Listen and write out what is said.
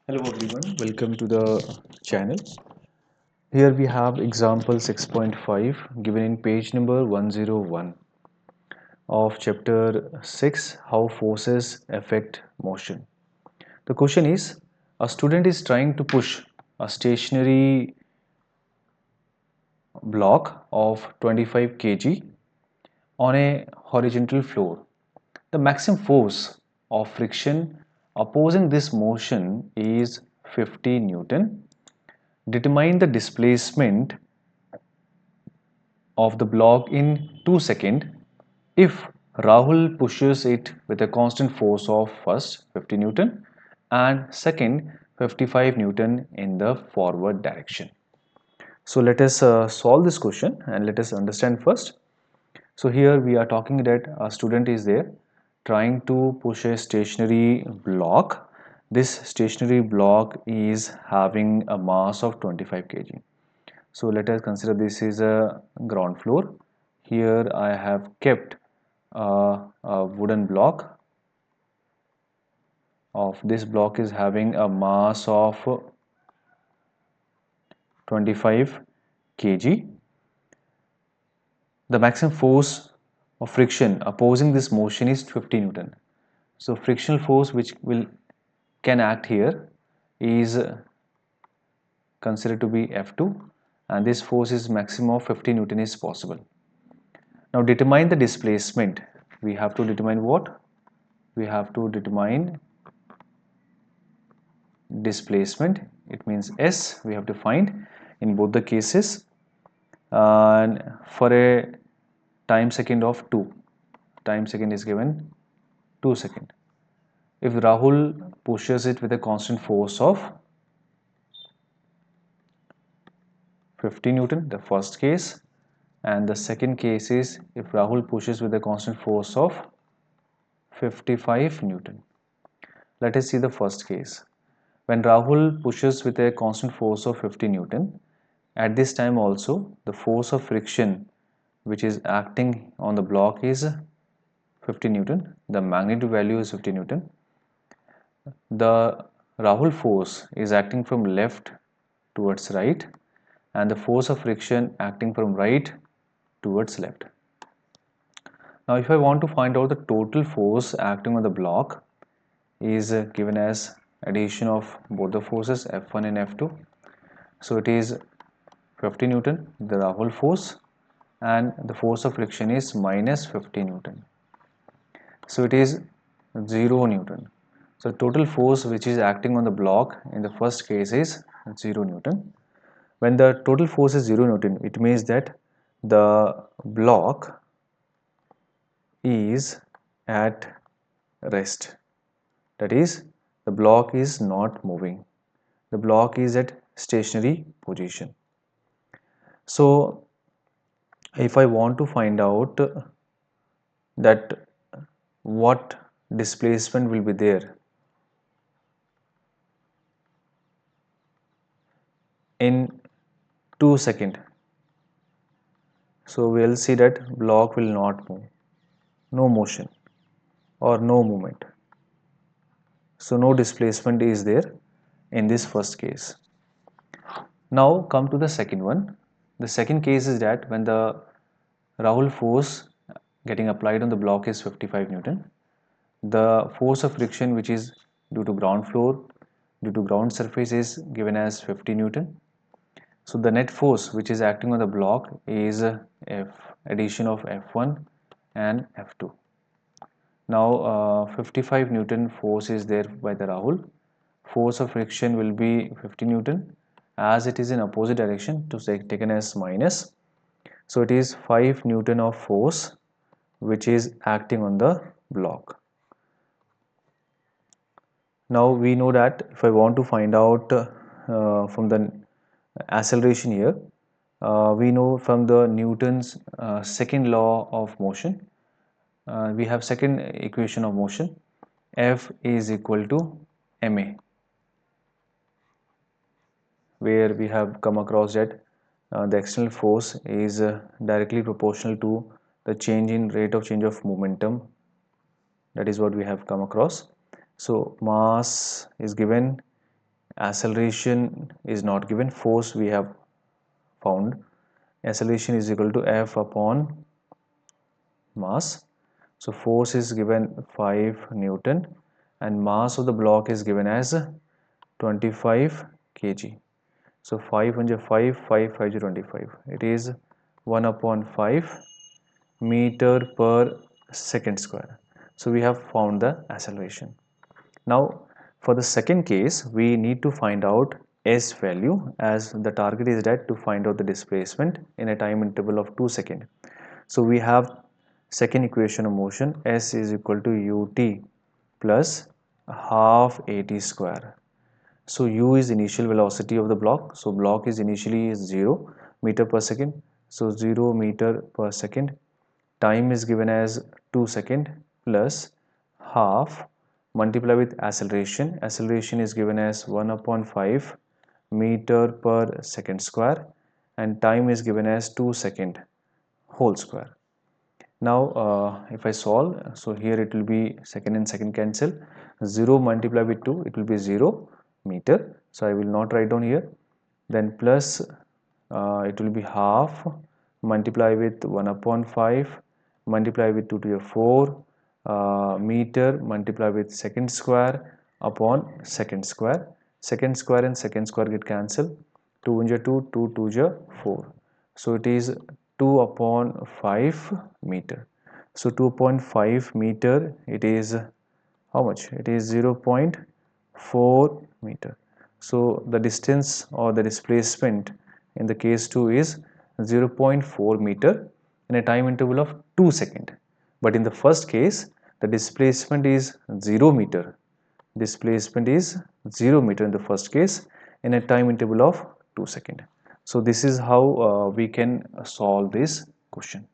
Hello everyone, welcome to the channel. Here we have example 6.5 given in page number 101 of chapter 6, how forces affect motion. The question is, a student is trying to push a stationary block of 25 kg on a horizontal floor. The maximum force of friction opposing this motion is 50 Newton. Determine the displacement of the block in 2 seconds if Rahul pushes it with a constant force of first 50 Newton and second 55 Newton in the forward direction. So let us solve this question and let us understand first. So here we are talking that a student is there trying to push a stationary block. This stationary block is having a mass of 25 kg. So let us consider this is a ground floor. Here I have kept a wooden block. Of this block is having a mass of 25 kg. The maximum force of friction opposing this motion is 50 Newton. So frictional force which can act here is considered to be F2, and this force is maximum of 50 Newton is possible. Now determine the displacement. We have to determine what? We have to determine displacement. It means S we have to find in both the cases, and for a time second of 2. Time second is given 2 seconds. If Rahul pushes it with a constant force of 50 Newton, the first case, and the second case is if Rahul pushes with a constant force of 55 Newton. Let us see the first case. When Rahul pushes with a constant force of 50 Newton, at this time also the force of friction which is acting on the block is 50 Newton. The magnitude value is 50 Newton. The Rahul force is acting from left towards right, and the force of friction acting from right towards left. Now if I want to find out the total force acting on the block is given as addition of both the forces F1 and F2. So it is 50 Newton, the Rahul force, and the force of friction is minus 50 Newton. So it is 0 Newton. So total force which is acting on the block in the first case is 0 Newton. When the total force is 0 Newton, it means that the block is at rest. That is, the block is not moving. The block is at stationary position. So if I want to find out that what displacement will be there in 2 seconds, so we'll see that block will not move, no motion or no movement. So no displacement is there in this first case. Now come to the second one. The second case is that when the Rahul force getting applied on the block is 55 Newton, the force of friction which is due to ground floor, due to ground surface is given as 50 Newton. So the net force which is acting on the block is F addition of F1 and F2. Now 55 Newton force is there by the Rahul. Force of friction will be 50 Newton, as it is in opposite direction to taken as minus. So it is 5 Newton of force which is acting on the block. Now we know that if I want to find out from the acceleration here, we know from the Newton's second law of motion, we have second equation of motion, F is equal to ma, where we have come across that the external force is directly proportional to the change in rate of change of momentum. That is what we have come across. So mass is given acceleration is not given, force we have found. Acceleration is equal to F upon mass. So force is given 5 Newton and mass of the block is given as 25 kg. So 5 1 5, 5 5 25. It is 1 upon 5 meter per second square. So we have found the acceleration. Now for the second case, we need to find out S value, as the target is that to find out the displacement in a time interval of 2 seconds. So we have second equation of motion, S is equal to ut plus half at square. So u is initial velocity of the block. So block is initially 0 meter per second. So 0 meter per second. Time is given as 2 second plus half multiply with acceleration. Acceleration is given as 1 upon 5 meter per second square and time is given as 2 second whole square. Now if I solve, so here it will be second and second cancel, 0 multiplied with 2 it will be 0 meter, so I will not write down here. Then plus it will be half multiply with 1 upon 5 multiply with 2 to the 4 meter multiply with second square upon second square. Second square and second square get cancelled, 2 1 2, 2 2 4. So it is 2 upon 5 meter. So 2.5 meter, it is how much? It is 0.4 meter. So the distance or the displacement in the case 2 is 0.4 meter in a time interval of 2 seconds. But in the first case, the displacement is 0 meter. Displacement is 0 meter in the first case in a time interval of 2 seconds. So this is how we can solve this question.